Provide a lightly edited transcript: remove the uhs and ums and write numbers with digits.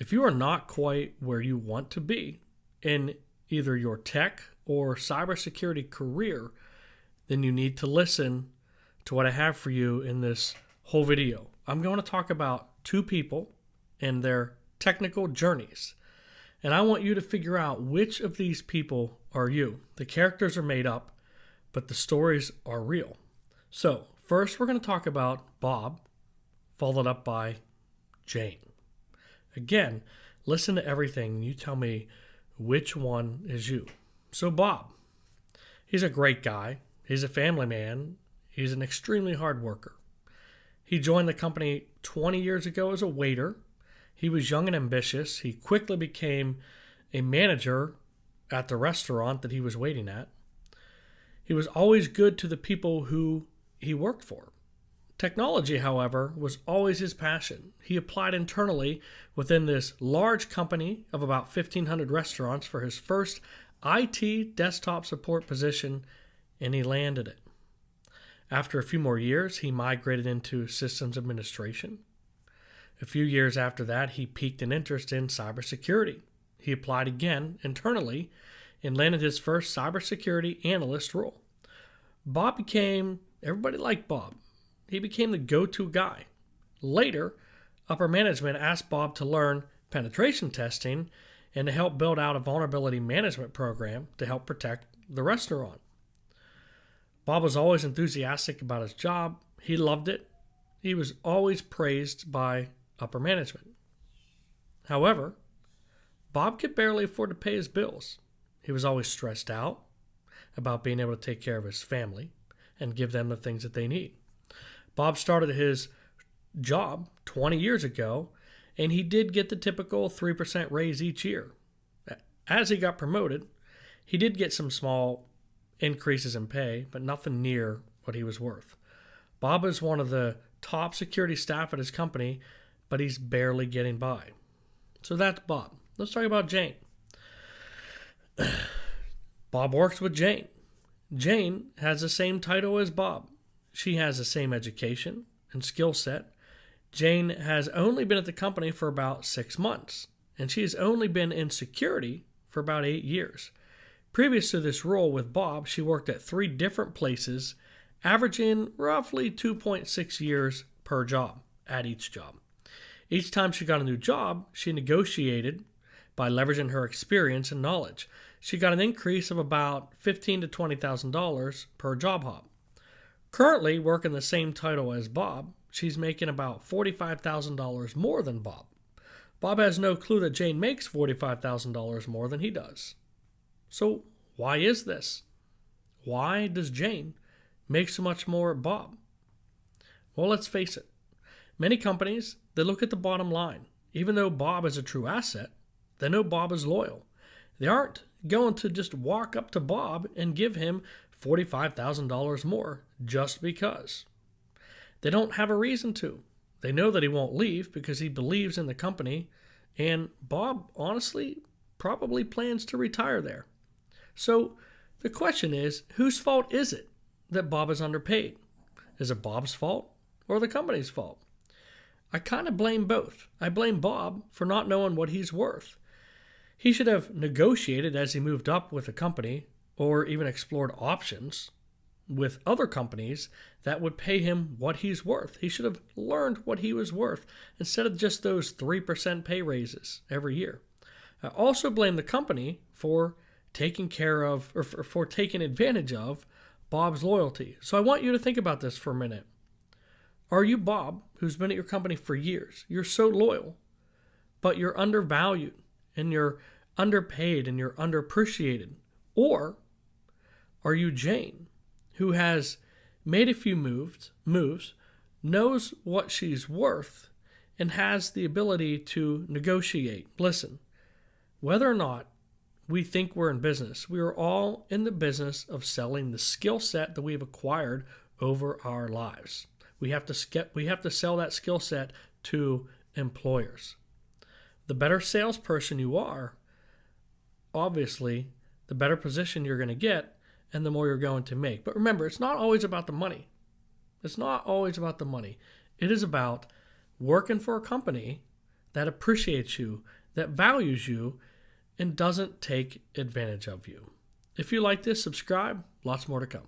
If you are not quite where you want to be in either your tech or cybersecurity career, then you need to listen to what I have for you in this whole video. I'm going to talk about two people and their technical journeys. And I want you to figure out which of these people are you. The characters are made up, but the stories are real. So, first we're going to talk about Bob, followed up by Jane. Again, listen to everything and you tell me which one is you. So Bob, he's a great guy. He's a family man. He's an extremely hard worker. He joined the company 20 years ago as a waiter. He was young and ambitious. He quickly became a manager at the restaurant that he was waiting at. He was always good to the people who he worked for. Technology, however, was always his passion. He applied internally within this large company of about 1,500 restaurants for his first IT desktop support position, and he landed it. After a few more years, he migrated into systems administration. A few years after that, he piqued an interest in cybersecurity. He applied again internally and landed his first cybersecurity analyst role. Everybody liked Bob. He became the go-to guy. Later, upper management asked Bob to learn penetration testing and to help build out a vulnerability management program to help protect the restaurant. Bob was always enthusiastic about his job. He loved it. He was always praised by upper management. However, Bob could barely afford to pay his bills. He was always stressed out about being able to take care of his family and give them the things that they need. Bob started his job 20 years ago, and he did get the typical 3% raise each year. As he got promoted, he did get some small increases in pay, but nothing near what he was worth. Bob is one of the top security staff at his company, but he's barely getting by. So that's Bob. Let's talk about Jane. Bob works with Jane. Jane has the same title as Bob. She has the same education and skill set. Jane has only been at the company for about 6 months, and she has only been in security for about 8 years. Previous to this role with Bob, she worked at 3 different places, averaging roughly 2.6 years per job at each job. Each time she got a new job, she negotiated by leveraging her experience and knowledge. She got an increase of about $15,000 to $20,000 per job hop. Currently working the same title as Bob, she's making about $45,000 more than Bob. Bob has no clue that Jane makes $45,000 more than he does. So why is this? Why does Jane make so much more at Bob? Well, let's face it. Many companies, they look at the bottom line. Even though Bob is a true asset, they know Bob is loyal. They aren't going to just walk up to Bob and give him $45,000 more just because. They don't have a reason to. They know that he won't leave because he believes in the company, and Bob honestly probably plans to retire there. So the question is, whose fault is it that Bob is underpaid? Is it Bob's fault or the company's fault? I kind of blame both. I blame Bob for not knowing what he's worth. He should have negotiated as he moved up with the company, or even explored options with other companies that would pay him what he's worth. He should have learned what he was worth instead of just those 3% pay raises every year. I also blame the company for taking advantage of Bob's loyalty. So I want you to think about this for a minute. Are you Bob, who's been at your company for years? You're so loyal, but you're undervalued and you're underpaid and you're underappreciated. Or are you Jane, who has made a few moves, knows what she's worth, and has the ability to negotiate? Listen, whether or not we think we're in business, we are all in the business of selling the skill set that we've acquired over our lives. We have to sell that skill set to employers. The better salesperson you are, obviously, the better position you're going to get and the more you're going to make. But remember, it's not always about the money. It's not always about the money. It is about working for a company that appreciates you, that values you, and doesn't take advantage of you. If you like this, subscribe. Lots more to come.